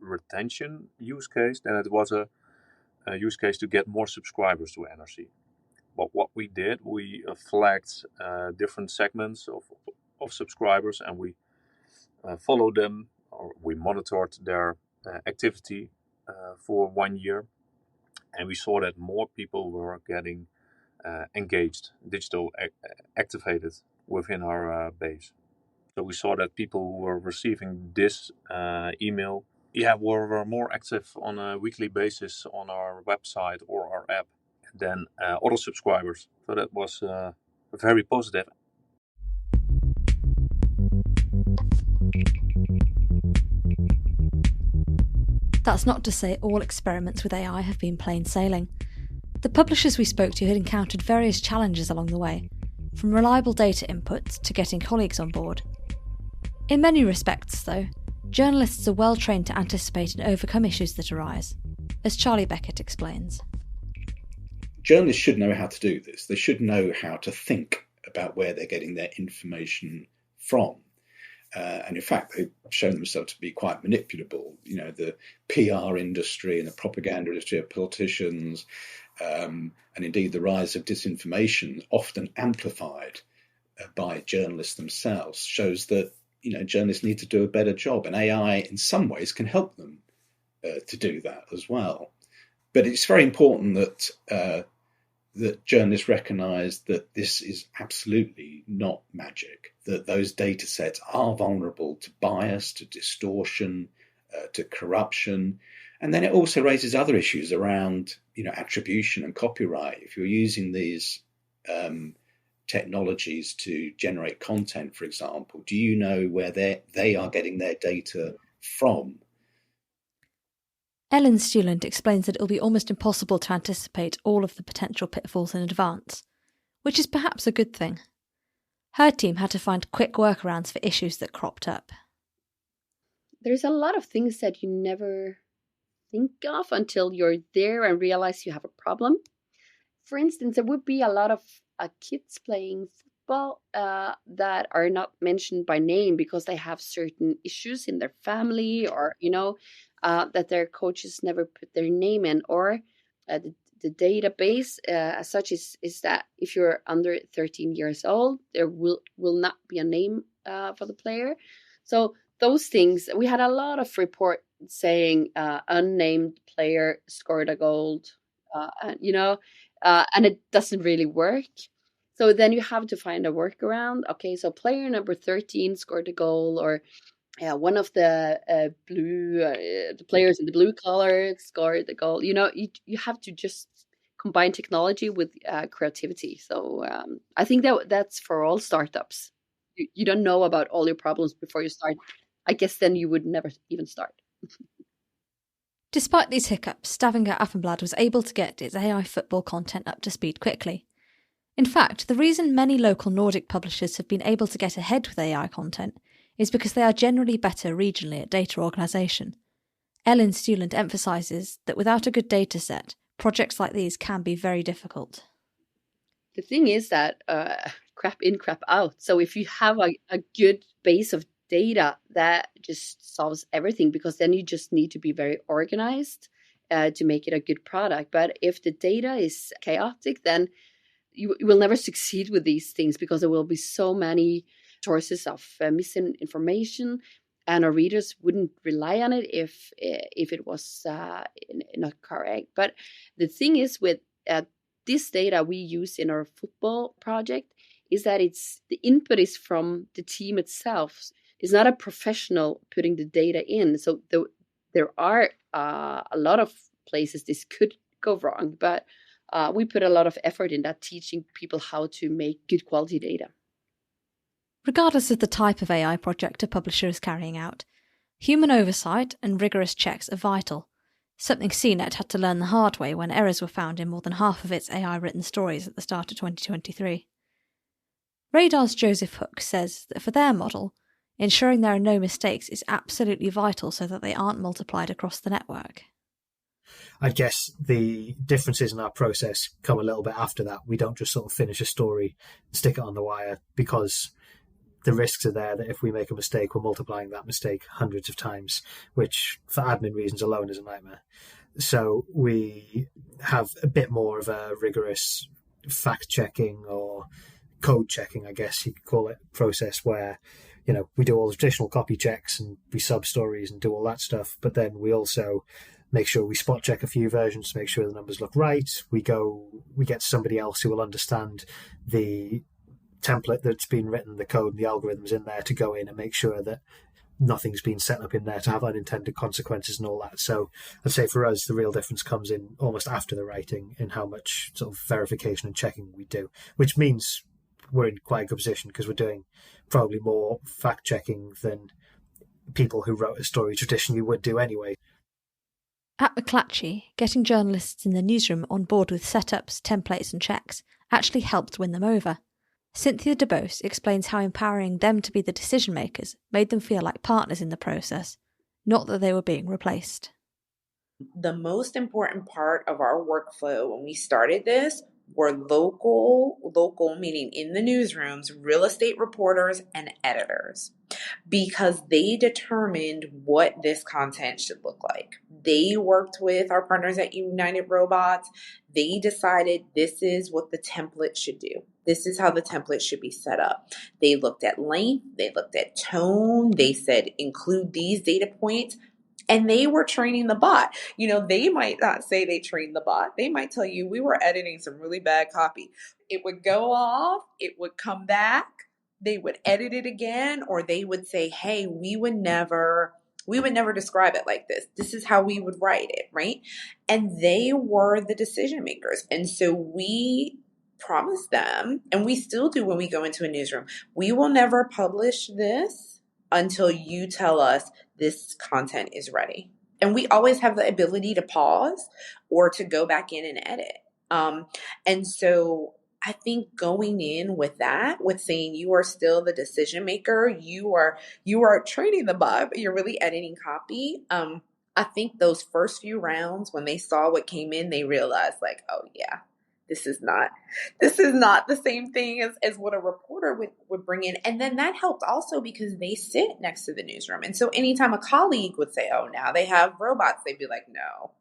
retention use case than it was a use case to get more subscribers to NRC. But what we did, we flagged different segments of subscribers, and we followed them, or we monitored their activity for 1 year, and we saw that more people were getting engaged, digital activated within our base. So we saw that people who were receiving this email, were more active on a weekly basis on our website or our app than other subscribers. So that was very positive. That's not to say all experiments with AI have been plain sailing. The publishers we spoke to had encountered various challenges along the way, from reliable data inputs to getting colleagues on board. In many respects, though, journalists are well trained to anticipate and overcome issues that arise, as Charlie Beckett explains. Journalists should know how to do this. They should know how to think about where they're getting their information from. And in fact, they've shown themselves to be quite manipulable. You know, the PR industry and the propaganda industry of politicians, and indeed the rise of disinformation, often amplified by journalists themselves, shows that, you know, journalists need to do a better job. And AI, in some ways, can help them to do that as well. But it's very important that that journalists recognise that this is absolutely not magic, that those data sets are vulnerable to bias, to distortion, to corruption. And then it also raises other issues around, you know, attribution and copyright. If you're using these technologies to generate content, for example, do you know where they are getting their data from? Ellen Stuland explains that it will be almost impossible to anticipate all of the potential pitfalls in advance, which is perhaps a good thing. Her team had to find quick workarounds for issues that cropped up. There's a lot of things that you never think of until you're there and realize you have a problem. For instance, there would be a lot of kids playing football that are not mentioned by name because they have certain issues in their family, or, you know, that their coaches never put their name in, or the database as such is that if you're under 13 years old, there will not be a name for the player. So those things, we had a lot of reports saying unnamed player scored a goal, and it doesn't really work. So then you have to find a workaround. Okay, so player number 13 scored a goal, or one of the the players in the blue color scored the goal. You know, you have to just combine technology with creativity. So I think that's for all startups. You don't know about all your problems before you start. I guess then you would never even start. Despite these hiccups, Stavanger Aftenblad was able to get its AI football content up to speed quickly. In fact, the reason many local Nordic publishers have been able to get ahead with AI content is because they are generally better regionally at data organisation. Ellen Stuland emphasises that without a good data set, projects like these can be very difficult. The thing is that crap in, crap out. So if you have a good base of data, that just solves everything, because then you just need to be very organized to make it a good product. But if the data is chaotic, then you will never succeed with these things, because there will be so many sources of misinformation, and our readers wouldn't rely on it if it was not correct. But the thing is, with this data we use in our football project, is that the input is from the team itself. It's not a professional putting the data in. So there are a lot of places this could go wrong, but we put a lot of effort in that, teaching people how to make good quality data. Regardless of the type of AI project a publisher is carrying out, human oversight and rigorous checks are vital, something CNET had to learn the hard way when errors were found in more than half of its AI-written stories at the start of 2023. Radar's Joseph Hook says that for their model, ensuring there are no mistakes is absolutely vital so that they aren't multiplied across the network. I guess the differences in our process come a little bit after that. We don't just sort of finish a story, stick it on the wire, because the risks are there that if we make a mistake, we're multiplying that mistake hundreds of times, which for admin reasons alone is a nightmare. So we have a bit more of a rigorous fact-checking or code-checking, I guess you could call it, process where, we do all the traditional copy checks and we sub stories and do all that stuff, but then we also make sure we spot check a few versions to make sure the numbers look right. We get somebody else who will understand the template that's been written, the code and the algorithms in there to go in and make sure that nothing's been set up in there to have unintended consequences and all that. So I'd say for us, the real difference comes in almost after the writing in how much sort of verification and checking we do, which means we're in quite a good position because we're doing probably more fact checking than people who wrote a story traditionally would do anyway. At McClatchy, getting journalists in the newsroom on board with setups, templates and checks actually helped win them over. Cynthia DeBose explains how empowering them to be the decision makers made them feel like partners in the process, not that they were being replaced. The most important part of our workflow when we started this were local meaning in the newsrooms, real estate reporters and editors, because they determined what this content should look like. They worked with our partners at United Robots. They decided this is what the template should do. This is how the template should be set up. They looked at length, they looked at tone, they said include these data points. And they were training the bot. They might not say they trained the bot. They might tell you we were editing some really bad copy. It would go off. It would come back. They would edit it again, or they would say, hey, we would never describe it like this. This is how we would write it, right? And they were the decision makers. And so we promised them, and we still do when we go into a newsroom, we will never publish this until you tell us this content is ready. And we always have the ability to pause or to go back in and edit. And so I think going in with that, with saying you are still the decision maker, you are training the bot, but you're really editing copy. I think those first few rounds, when they saw what came in, they realized like, oh yeah, this is not the same thing as what a reporter would bring in. And then that helped also because they sit next to the newsroom. And so anytime a colleague would say, oh, now they have robots, they'd be like, no,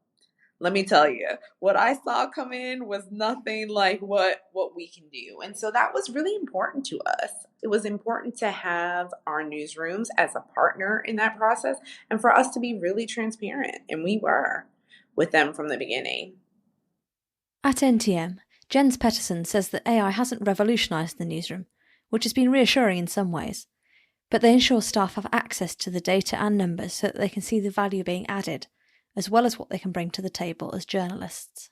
let me tell you, what I saw come in was nothing like what we can do. And so that was really important to us. It was important to have our newsrooms as a partner in that process and for us to be really transparent. And we were with them from the beginning. At NTM, Jens Pettersson says that AI hasn't revolutionised the newsroom, which has been reassuring in some ways, but they ensure staff have access to the data and numbers so that they can see the value being added, as well as what they can bring to the table as journalists.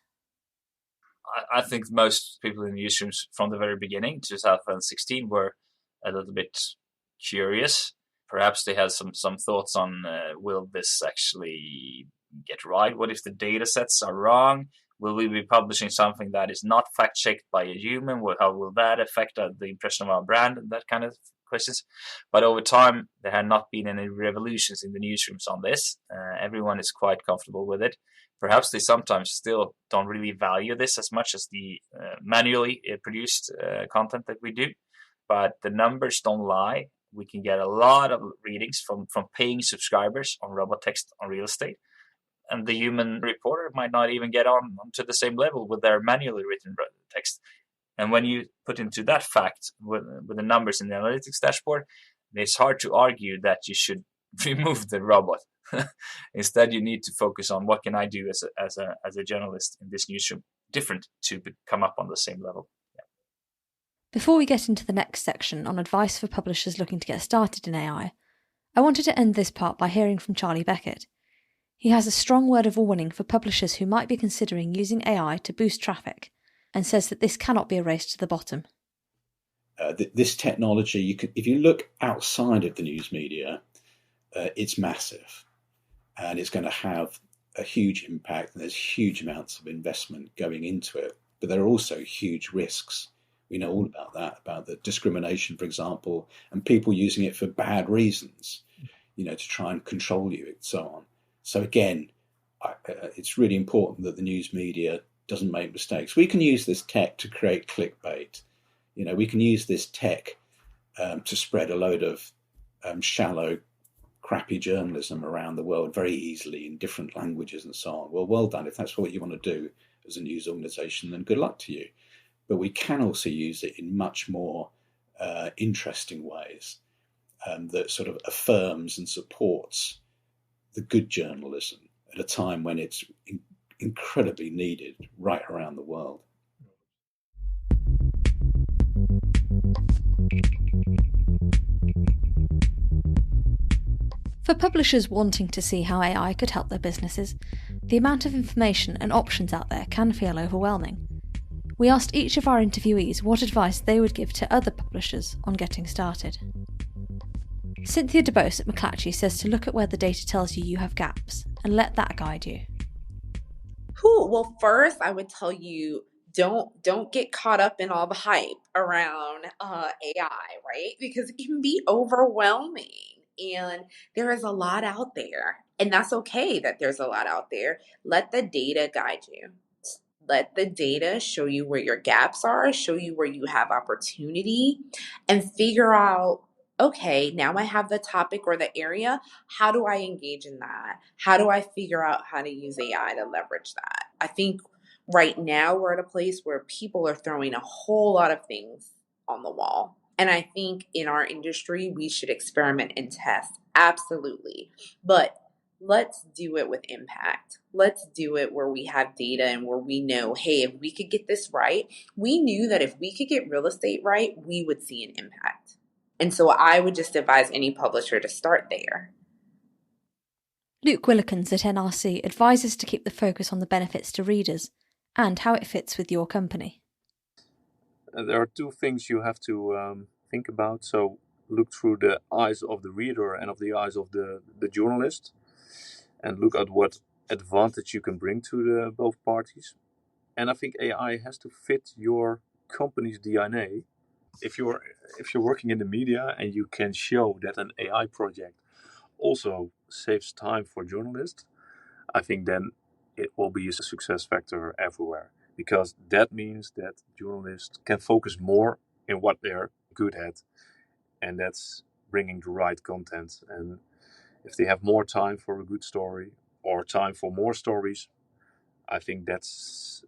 I think most people in newsrooms from the very beginning, 2016, were a little bit curious. Perhaps they had some thoughts on, will this actually get right? What if the data sets are wrong? Will we be publishing something that is not fact-checked by a human? How will that affect the impression of our brand? And that kind of questions. But over time, there had not been any revolutions in the newsrooms on this. Everyone is quite comfortable with it. Perhaps they sometimes still don't really value this as much as the manually produced content that we do. But the numbers don't lie. We can get a lot of readings from paying subscribers on robot text on real estate. And the human reporter might not even get on to the same level with their manually written text. And when you put into that fact with the numbers in the analytics dashboard, it's hard to argue that you should remove the robot. Instead, you need to focus on what can I do as a journalist in this newsroom different to come up on the same level. Yeah. Before we get into the next section on advice for publishers looking to get started in AI, I wanted to end this part by hearing from Charlie Beckett. He has a strong word of warning for publishers who might be considering using AI to boost traffic, and says that this cannot be a race to the bottom. This technology, if you look outside of the news media, it's massive, and it's going to have a huge impact, and there's huge amounts of investment going into it. But there are also huge risks. We know all about that, about the discrimination, for example, and people using it for bad reasons, to try and control you and so on. So again, it's really important that the news media doesn't make mistakes. We can use this tech to create clickbait. We can use this tech to spread a load of shallow, crappy journalism around the world very easily in different languages and so on. Well done. If that's what you want to do as a news organisation, then good luck to you. But we can also use it in much more interesting ways that sort of affirms and supports the good journalism at a time when it's incredibly needed right around the world. For publishers wanting to see how AI could help their businesses, the amount of information and options out there can feel overwhelming. We asked each of our interviewees what advice they would give to other publishers on getting started. Cynthia DeBose at McClatchy says to look at where the data tells you have gaps and let that guide you. Cool. Well, first, I would tell you don't get caught up in all the hype around AI, right? Because it can be overwhelming. And there is a lot out there. And that's okay that there's a lot out there. Let the data guide you. Let the data show you where your gaps are, show you where you have opportunity, and figure out, okay, now I have the topic or the area. How do I engage in that? How do I figure out how to use AI to leverage that? I think right now we're at a place where people are throwing a whole lot of things on the wall. And I think in our industry, we should experiment and test. Absolutely. But let's do it with impact. Let's do it where we have data and where we know, hey, if we could get this right, we knew that if we could get real estate right, we would see an impact. And so I would just advise any publisher to start there. Luke Willikins at NRC advises to keep the focus on the benefits to readers and how it fits with your company. There are two things you have to think about. So look through the eyes of the reader and of the eyes of the journalist, and look at what advantage you can bring to both parties. And I think AI has to fit your company's DNA. If you're working in the media and you can show that an AI project also saves time for journalists, I think then it will be a success factor everywhere. Because that means that journalists can focus more in what they're good at, and that's bringing the right content. And if they have more time for a good story or time for more stories, I think that's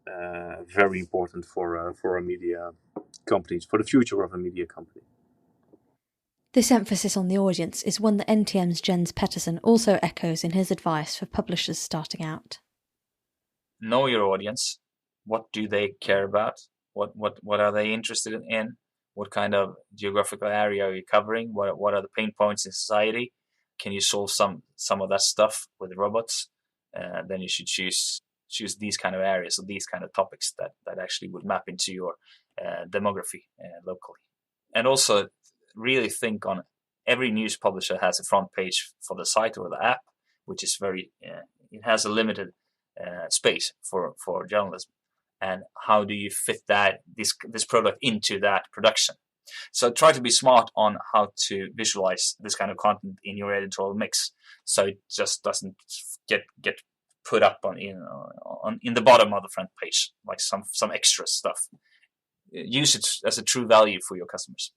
very important for a media company, for the future of a media company. This emphasis on the audience is one that NTM's Jens Pettersson also echoes in his advice for publishers starting out. Know your audience. What do they care about? What are they interested in? What kind of geographical area are you covering? What are the pain points in society? Can you solve some of that stuff with robots? Then you should choose these kind of areas or these kind of topics that actually would map into your demography locally. And also really think on every news publisher has a front page for the site or the app, which is very it has a limited space for journalism. And how do you fit this product into that production? So try to be smart on how to visualize this kind of content in your editorial mix, so it just doesn't get put up on in the bottom of the front page like some extra stuff. Use it as a true value for your customers.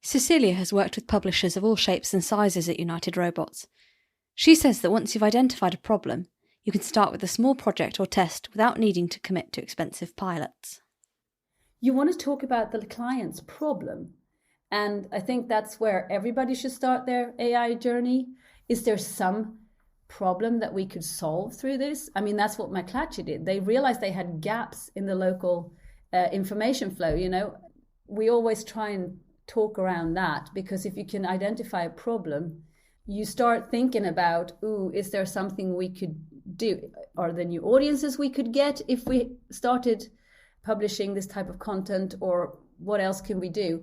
Cecilia has worked with publishers of all shapes and sizes at United Robots. She says that once you've identified a problem, you can start with a small project or test without needing to commit to expensive pilots. You want to talk about the client's problem. And I think that's where everybody should start their AI journey. Is there some problem that we could solve through this? I mean, that's what McClatchy did. They realized they had gaps in the local information flow. You know, we always try and talk around that, because if you can identify a problem, you start thinking about, is there something we could do? Are there new audiences we could get if we started publishing this type of content, or what else can we do?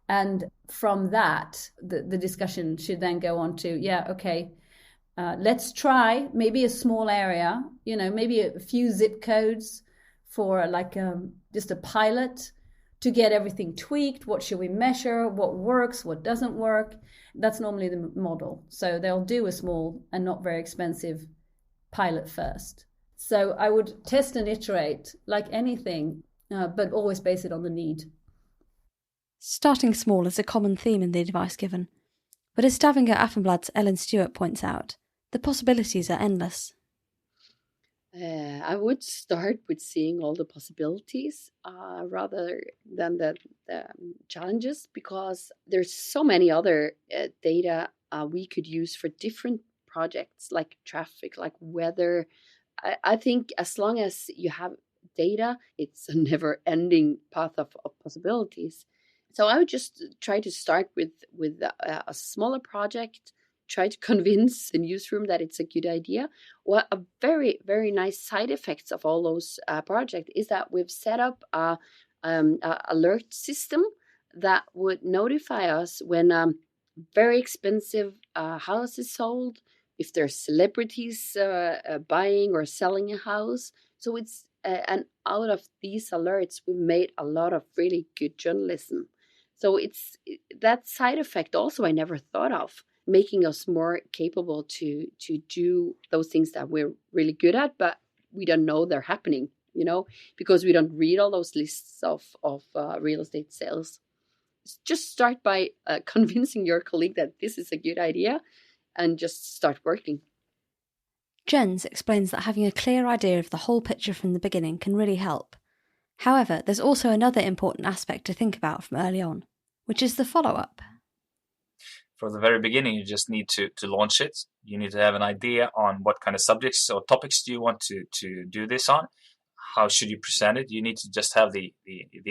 And from that, the discussion should then go on to, let's try maybe a small area, maybe a few zip codes for just a pilot to get everything tweaked. What should we measure? What works? What doesn't work? That's normally the model. So they'll do a small and not very expensive pilot first. So I would test and iterate like anything, but always base it on the need. Starting small is a common theme in the advice given, but as Stavanger Aftenblad's Ellen Stewart points out, the possibilities are endless. I would start with seeing all the possibilities rather than the challenges, because there's so many other data we could use for different projects, like traffic, like weather. I think as long as you have data, it's a never-ending path of possibilities. So I would just try to start with a smaller project, try to convince the newsroom that it's a good idea. Well, a very, very nice side effects of all those projects is that we've set up a alert system that would notify us when very expensive house is sold, if there's celebrities buying or selling a house. So it's and out of these alerts, we made a lot of really good journalism. So it's that side effect also I never thought of, making us more capable to do those things that we're really good at, but we don't know they're happening, because we don't read all those lists of real estate sales. Just start by convincing your colleague that this is a good idea and just start working. Jens explains that having a clear idea of the whole picture from the beginning can really help. However, there's also another important aspect to think about from early on, which is the follow-up. For the very beginning, you just need to launch it. You need to have an idea on what kind of subjects or topics do you want to do this on. How should you present it? You need to just have the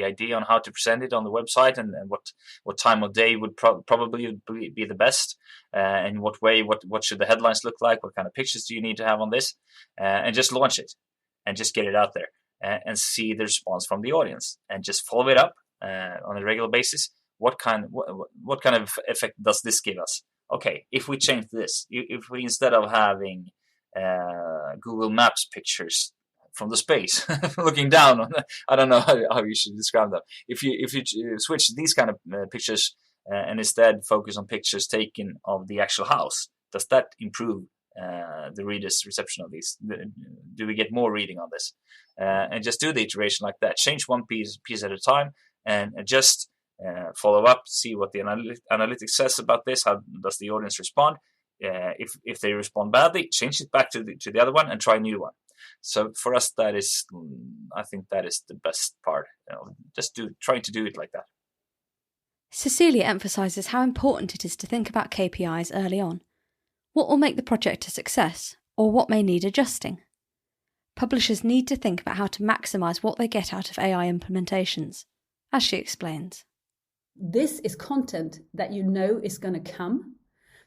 idea on how to present it on the website, and what time of day would probably be the best, and what way, what should the headlines look like, what kind of pictures do you need to have on this, and just launch it and just get it out there and see the response from the audience, and just follow it up on a regular basis. What kind of effect does this give us? Okay, if we change this, if we, instead of having Google Maps pictures from the space looking down on I don't know how you should describe them. If you switch these kind of pictures and instead focus on pictures taken of the actual house, does that improve the reader's reception of these? Do we get more reading on this? And just do the iteration like that. Change one piece at a time, and just follow up, see what the analytics says about this. How does the audience respond? If they respond badly, change it back to the other one and try a new one. So for us, I think that is the best part. Just trying to do it like that. Cecilia emphasises how important it is to think about KPIs early on. What will make the project a success, or what may need adjusting? Publishers need to think about how to maximise what they get out of AI implementations, as she explains. This is content that you know is going to come,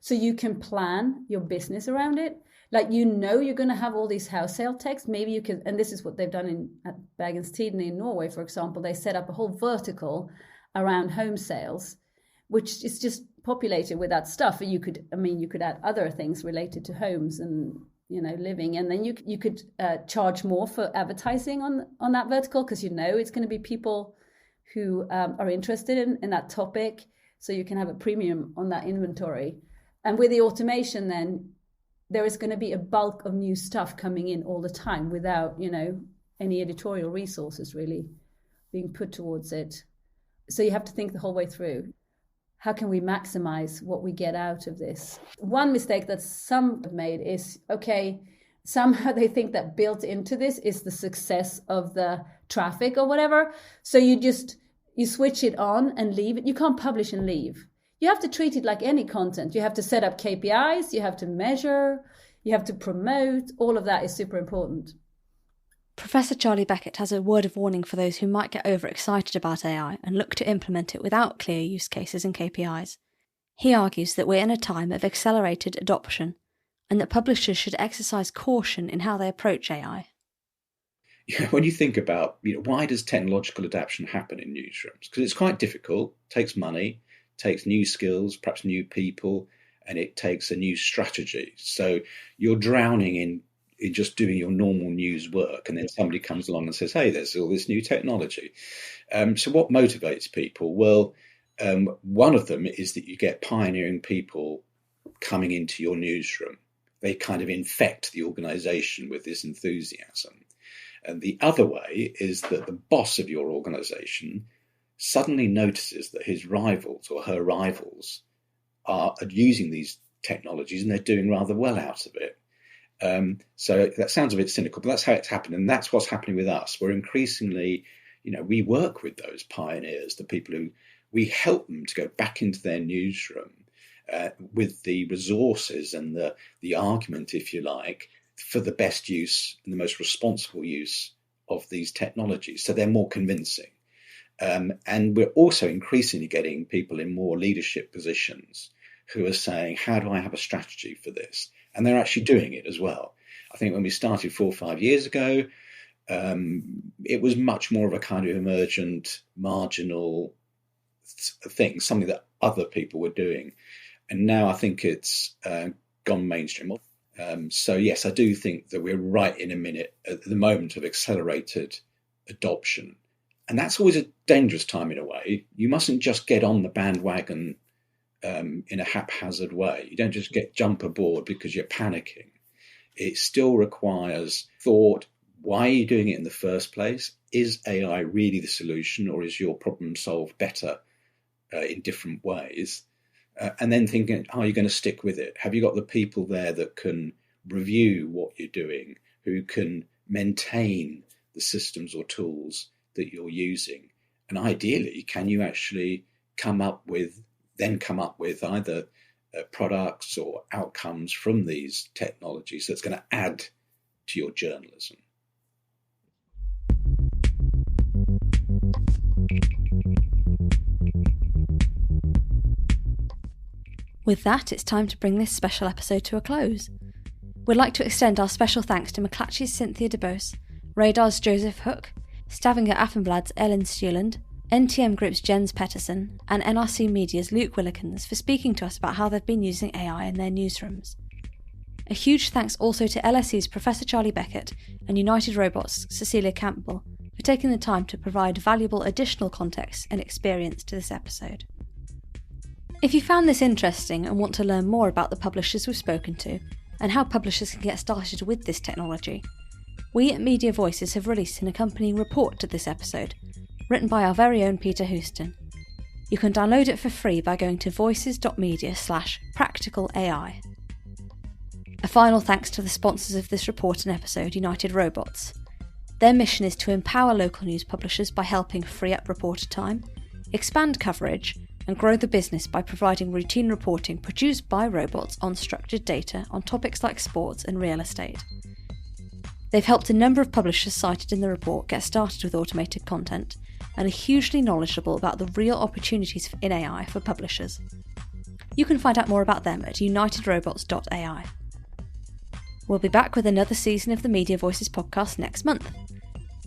so you can plan your business around it. Like, you're going to have all these house sale texts. Maybe you can, and this is what they've done at Bergens Tidende in Norway, for example. They set up a whole vertical around home sales, which is just populated with that stuff. And you could add other things related to homes and living, and then you could charge more for advertising on that vertical, because it's going to be people who are interested in that topic, so you can have a premium on that inventory. And with the automation, then there is going to be a bulk of new stuff coming in all the time without any editorial resources really being put towards it. So you have to think the whole way through. How can we maximize what we get out of this? One mistake that some have made is, somehow they think that built into this is the success of the traffic or whatever. So you switch it on and leave it. You can't publish and leave. You have to treat it like any content. You have to set up KPIs, you have to measure, you have to promote. All of that is super important. Professor Charlie Beckett has a word of warning for those who might get overexcited about AI and look to implement it without clear use cases and KPIs. He argues that we're in a time of accelerated adoption, and that publishers should exercise caution in how they approach AI. When you think about, why does technological adaptation happen in newsrooms? Because it's quite difficult, takes money, takes new skills, perhaps new people, and it takes a new strategy. So you're drowning in just doing your normal news work, and then somebody comes along and says, hey, there's all this new technology. So what motivates people? Well, one of them is that you get pioneering people coming into your newsroom. They kind of infect the organisation with this enthusiasm. And the other way is that the boss of your organisation suddenly notices that his rivals or her rivals are using these technologies and they're doing rather well out of it. So that sounds a bit cynical, but that's how it's happened. And that's what's happening with us. We're increasingly, we work with those pioneers, the people who we help them to go back into their newsroom with the resources and the argument, if you like, for the best use and the most responsible use of these technologies. So they're more convincing. And we're also increasingly getting people in more leadership positions who are saying, how do I have a strategy for this? And they're actually doing it as well. I think when we started 4 or 5 years ago, it was much more of a kind of emergent, marginal thing, something that other people were doing. And now I think it's gone mainstream. So yes, I do think that we're right in a minute at the moment of accelerated adoption. And that's always a dangerous time in a way. You mustn't just get on the bandwagon in a haphazard way. You don't just jump aboard because you're panicking. It still requires thought. Why are you doing it in the first place? Is AI really the solution, or is your problem solved better in different ways? And then thinking, are you going to stick with it? Have you got the people there that can review what you're doing, who can maintain the systems or tools that you're using? And ideally, can you actually come up with either products or outcomes from these technologies that's going to add to your journalism? With that, it's time to bring this special episode to a close. We'd like to extend our special thanks to McClatchy's Cynthia DeBose, Radar's Joseph Hook, Stavanger Aftenblad's Ellen Stuland, NTM Group's Jens Pettersson, and NRC Media's Luke Willikins for speaking to us about how they've been using AI in their newsrooms. A huge thanks also to LSE's Professor Charlie Beckett and United Robots' Cecilia Campbell for taking the time to provide valuable additional context and experience to this episode. If you found this interesting and want to learn more about the publishers we've spoken to and how publishers can get started with this technology, we at Media Voices have released an accompanying report to this episode, written by our very own Peter Houston. You can download it for free by going to voices.media/practicalai. A final thanks to the sponsors of this report and episode, United Robots. Their mission is to empower local news publishers by helping free up reporter time, expand coverage, and grow the business by providing routine reporting produced by robots on structured data on topics like sports and real estate. They've helped a number of publishers cited in the report get started with automated content and are hugely knowledgeable about the real opportunities in AI for publishers. You can find out more about them at unitedrobots.ai. We'll be back with another season of the Media Voices podcast next month.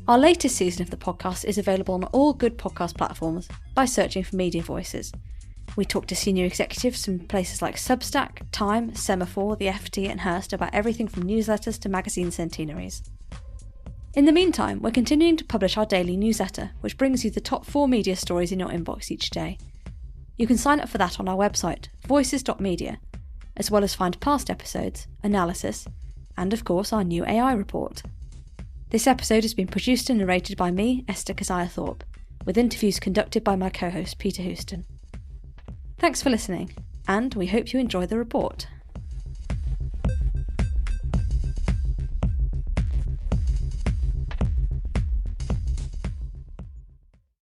Our latest season of the podcast is available on all good podcast platforms by searching for Media Voices. We talk to senior executives from places like Substack, Time, Semaphore, the FT and Hearst about everything from newsletters to magazine centenaries. In the meantime, we're continuing to publish our daily newsletter, which brings you the top 4 media stories in your inbox each day. You can sign up for that on our website, voices.media, as well as find past episodes, analysis, and of course our new AI report. This episode has been produced and narrated by me, Esther Keziah-Thorpe, with interviews conducted by my co-host Peter Houston. Thanks for listening, and we hope you enjoy the report.